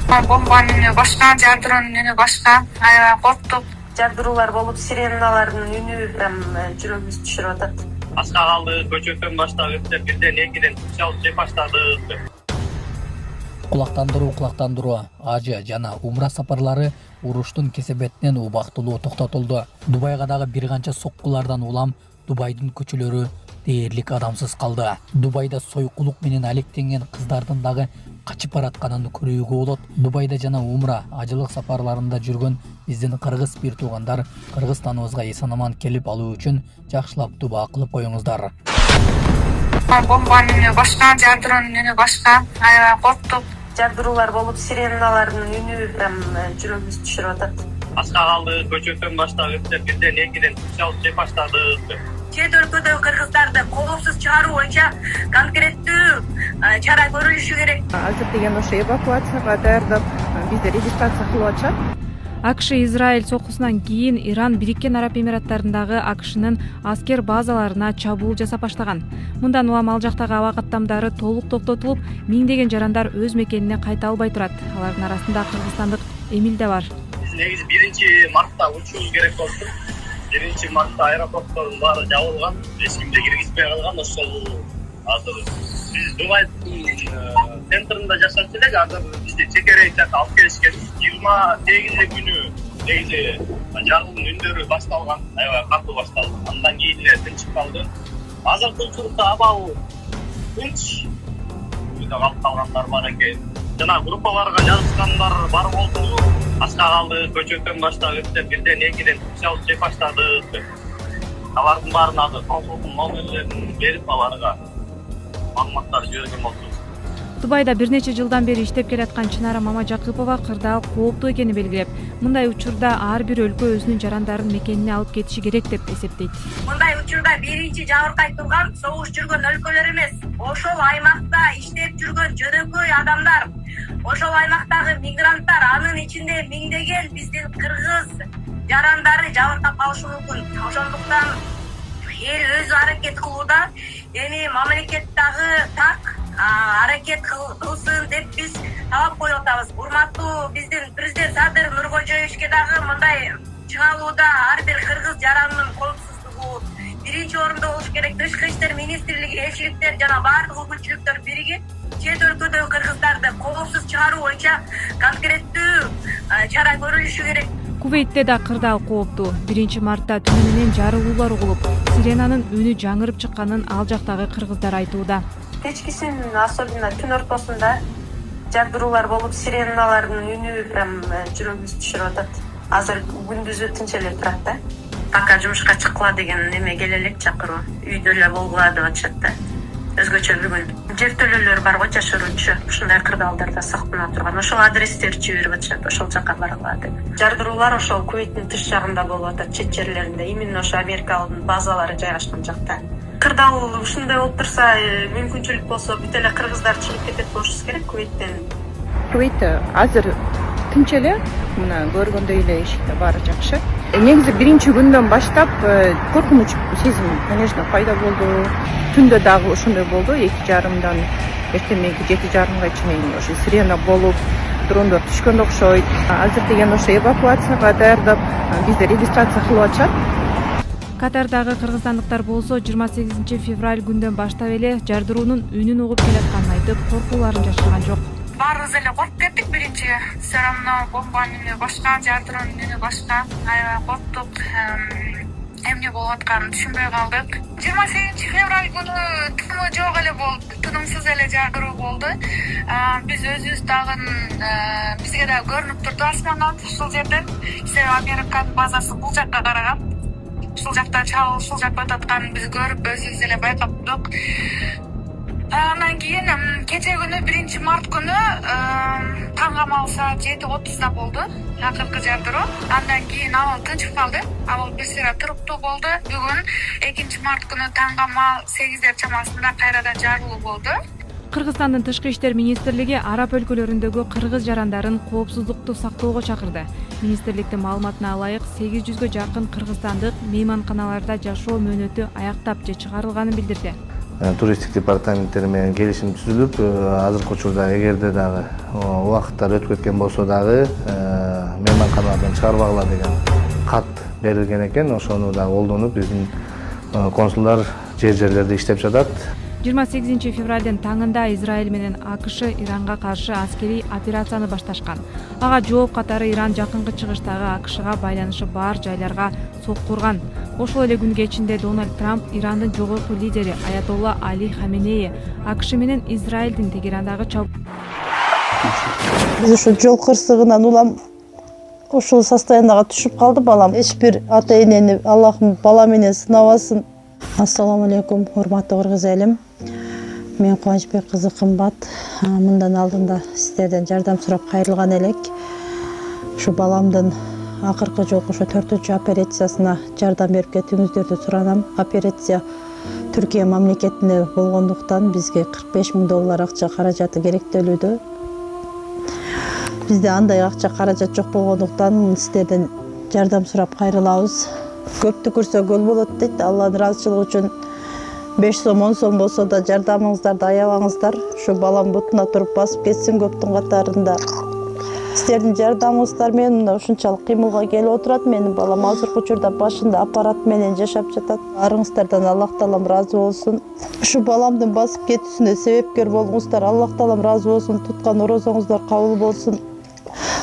Бомбанын башка, жардыруунун башка. Аябай корктук. Жардыруулар болуп, сиреналардын үнү прям жүрөгүбүздү түшүрүп атат. Аска калды, көчөтөн баштап өтүп, бирден экиден чалып жеп баштадык. Кулактандыруу ажы жана умра сапарлары уруштун кесебетинен убактылуу токтотулду. Дубайга дагы бир канча соккулардан улам Дубайдын көчөлөрү дээрлик адамсыз калды. Дубайда сойкулук менен алектенген кыздардын дагы качып баратканын көрүүгө болот. Дубайда жана умра ажылык сапарларында жүргөн биздин кыргыз бир туугандар Кыргызстаныбызга эсен-аман келип алуу үчүн жакшылап дуба кылып коюңуздар. Бомбанын башка, жардыруунун башка. Аябай корктук. Жардыруулар болуп, сиреналардын үнү прям жүрөгүбүздү түшүрүп атат. Аска калды, көчөтөн баштап өтүп, бирден экиден чалып жеп баштадык. Чет өлкөдөгү кыргыздарды коопсуз чыгаруу боюнча конкреттүү чара көрүлүшү керек. Азыр деген ошо эвакуацияга даярдап, бизди регистрация кылып атышат. АКШ Израиль сокусунан кийин Иран Бириккен Араб Эмираттарындагы АКШнын аскер базаларына чабуул жасап баштаган. Мындан улам ал жактагы аба каттамдары толук токтотулуп, миңдеген жарандар өз мекенине кайта албай турат. Алардын арасында кыргызстандык Эмил да бар. Биз негизи 1-мартта учуубуз керек болду. 1-мартта аэропорттордун баары жабылган, эч кимди киргизбей калган. Ошол азыр биз Дубайдын центринде жашап элек, азыр бизди чекерей жака алып келишкен. 28 күнү негизи жарылдын үндөрү башталган, аябай катуу башталды. Андан кийин эле тынчып калды. Азыр тынччылыкта абал тынч. Үйдө калып калгандар бар экен. Жана группаларга жазышкандар бар болду. Аска калды, көчөтөн баштап өтүп, бирден экиден чалып жеп баштадык. Алардын баарын азыр консулдук номерлерин берип аларга маалыматтар жиберген болчу. Дубайда бир нече жылдан бери иштеп келаткан Чынара Мамажакыпова кырдаал кооптуу экени белгилеп, мындай учурда ар бир өлкө өзүнүн жарандарын мекенине алып кетиши керек деп эсептейт. Мындай учурда биринчи жабыркай турган согуш жүргөн өлкөлөр эмес, ошол аймакта иштеп жүргөн жөнөкөй адамдар, ошол аймактагы мигранттар, анын ичинде миңдеген биздин кыргыз жарандары жабыркап калышы мүмкүн. Ошондуктан эл өзү аракет кылууда, эми мамлекет дагы так аракет кылсын деп биз талап коюп атабыз. Урматтуу биздин президент Садыр Нуркожоевичке дагы мындай чыгалууда ар бир кыргыз жаранынын коопсуздугу биринчи орунда болуш керек. Тышкы иштер министрлиги, элчиликтер жана баардык өкүлчүлүктөр биригип чет өлкөдөгү кыргыздарды коопсуз чыгаруу боюнча конкреттүү чара көрүлүшү керек. Кувейтте да кырдаал кооптуу. 1-мартта түнү менен жарылуулар угулуп, сиренанын үнү жаңырып чыкканын ал жактагы кыргыздар айтууда. Кечкисин, особенно түн ортосунда жардыруулар болуп, сиреналардын үнү прям жүрөгүбүздү түшүрүп атат. Азыр күндүзү тынч эле турат да. Пока жумушка чыккыла деген неме келе элек чакыруу. Үйдө эле болгула деп атышат да. Өзгөчө bir күн. Жертөлөлөр бар го жашыруучу. Ушундай кырдаалдарда сактана турган. Ошол адрестерди жиберип атышат, ошол жака баргыла деп. Жардыруулар ошол Кувейттин тыш жагында болуп атат, чет жерлеринде. Именно ошо Америкалык базалары жайгашкан жакта. Кырдаал ушундай болуп турса, мүмкүнчүлүк болсо бүт эле кыргыздар чыгып кетет болушубуз керек Кувейттен. Кувейт азыр тынч эле, мына көргөндөй эле эшикте баары жакшы. Негизи биринчи күндөн баштап коркунуч сезим, конечно, пайда болду. Түндө дагы ошондой болду, 2:30-дан эртең 7:30-га чейин ошо сирена болуп, дрондор түшкөн окшойт. Азыр деген ошо эвакуацияга даярдап, бизди регистрация кылып атышат. Катардагы кыргызстандыктар болсо 28 февраль күндөн баштап эле жардыруунун үнүн угуп келатканын айтып, коркууларын жашырган жок. Баарыбыз эле коркуп кеттик биринчи. Все равно бомбанын башка, жардыруунун башка. Аябай корктук. Эмне болуп атканын түшүнбөй калдык. 28 февраль күнү тыны жок эле болду. Тынымсыз эле жардыруу болду. Биз өзүбүз дагы бизге да көрүнүп турду асмандан ушул жерден. Себеби Американын базасы бул жакка караган. Ушул жакта чабуул ушул жакка өтөтканын биз көрүп өзүбүз эле байкап турдук. Андан кийин кече күнү 1-март күнү таң камал саат 7:30-да болду акыркы жардыруу. Андан кийин абал тынчып калды. Абал бир сыйра туруктуу болду. Бүгүн 2-март күнү таң камал 8 чамасында кайрадан жарылуу болду. Кыргызстандын Тышкы иштер министрлиги араб өлкөлөрүндөгү кыргыз жарандарын коопсуздукту сактоого чакырды. Министрликтин маалыматына ылайык 800гө жакын кыргызстандык мейманканаларда жашоо мөөнөтү аяктап же чыгарылганын билдирди. туристтик департаменттери менен келишим түзүлүп, азыркы учурда эгерде дагы убакыттар өтүп кеткен болсо дагы мейманканалардан чыгарбагыла деген кат берилген экен. Ошону дагы колдонуп биздин консулдар жерлерде иштеп жатат. 28 февралдын таңында Израиль менен АКШ Иранга каршы аскерий операцияны башташкан. Ага жооп катары Иран жакынкы чыгыштагы АКШга байланышы бар жайларга сокку урган. Ошол эле күнгө ичинде Дональд Трамп Ирандын жогорку лидери Аятолла Али Хаменеи АКШ менен Израилдин Тегерандагы Биз ушу жол кырсыгынан улам ушул состояниега түшүп калды балам. Эч бир ата энени Аллахым бала менен сынабасын. Ассаламу алейкум, урматтуу кыргыз элим. Мен Кубанычбек кызы Кымбат. Мындан алдында сиздерден жардам сурап кайрылган элек. Ушу баламдын акыркы жолку ошо 4-чү операциясына жардам берип кетиңиздерди суранам. Операция Түркия мамлекетинде болгондуктан бизге $45,000 акча каражаты керектелүүдө. Бизде андай акча каражат жок болгондуктан сиздерден жардам сурап кайрылабыз. Көптү көрсө көл болот дейт. Алланын ыраазычылыгы үчүн 5 сом 10 сом болсо да жардамыңыздарды аябаңыздар. Ушу балам бутуна туруп басып кетсин көптүн катарында. Сиздердин жардамыңыздар менен мына ушунчалык кыймылга келип отурат. Менин балам азыркы учурда башында аппарат менен жашап жатат. Арыңыздардан Аллах таалам ыраазы болсун. Ушу баламдын басып кетүүсүнө себепкер болуңуздар. Аллах таалам ыраазы болсун. Туткан орозоңуздар кабыл болсун.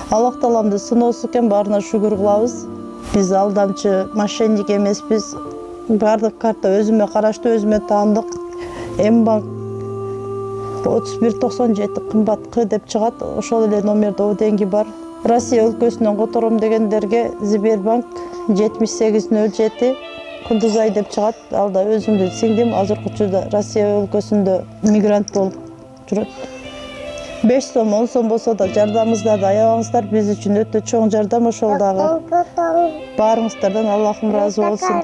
Аллах тааламды сыноосу экен, баарына шүгүр кылабыз. Биз алдамчы, мошенник эмеспиз. Бардык карта өзүмө караштуу, өзүмө таандык. Мбанк 3197 кымбат К деп чыгат. Ошол эле номерде деньги бар. Россия өлкөсүнөн котором дегендерге Сбербанк 7807 Кундузай деп чыгат. Алда өзүмдүн сиңдим азыркы учурда Россия өлкөсүндө мигрант болуп жүрөт. 5 сом 10 сом болсо да жардамыңыздарды аябаңыздар. Биз үчүн өтө чоң жардам ошол дагы. Баарыңыздардан Аллахым ыраазы болсун.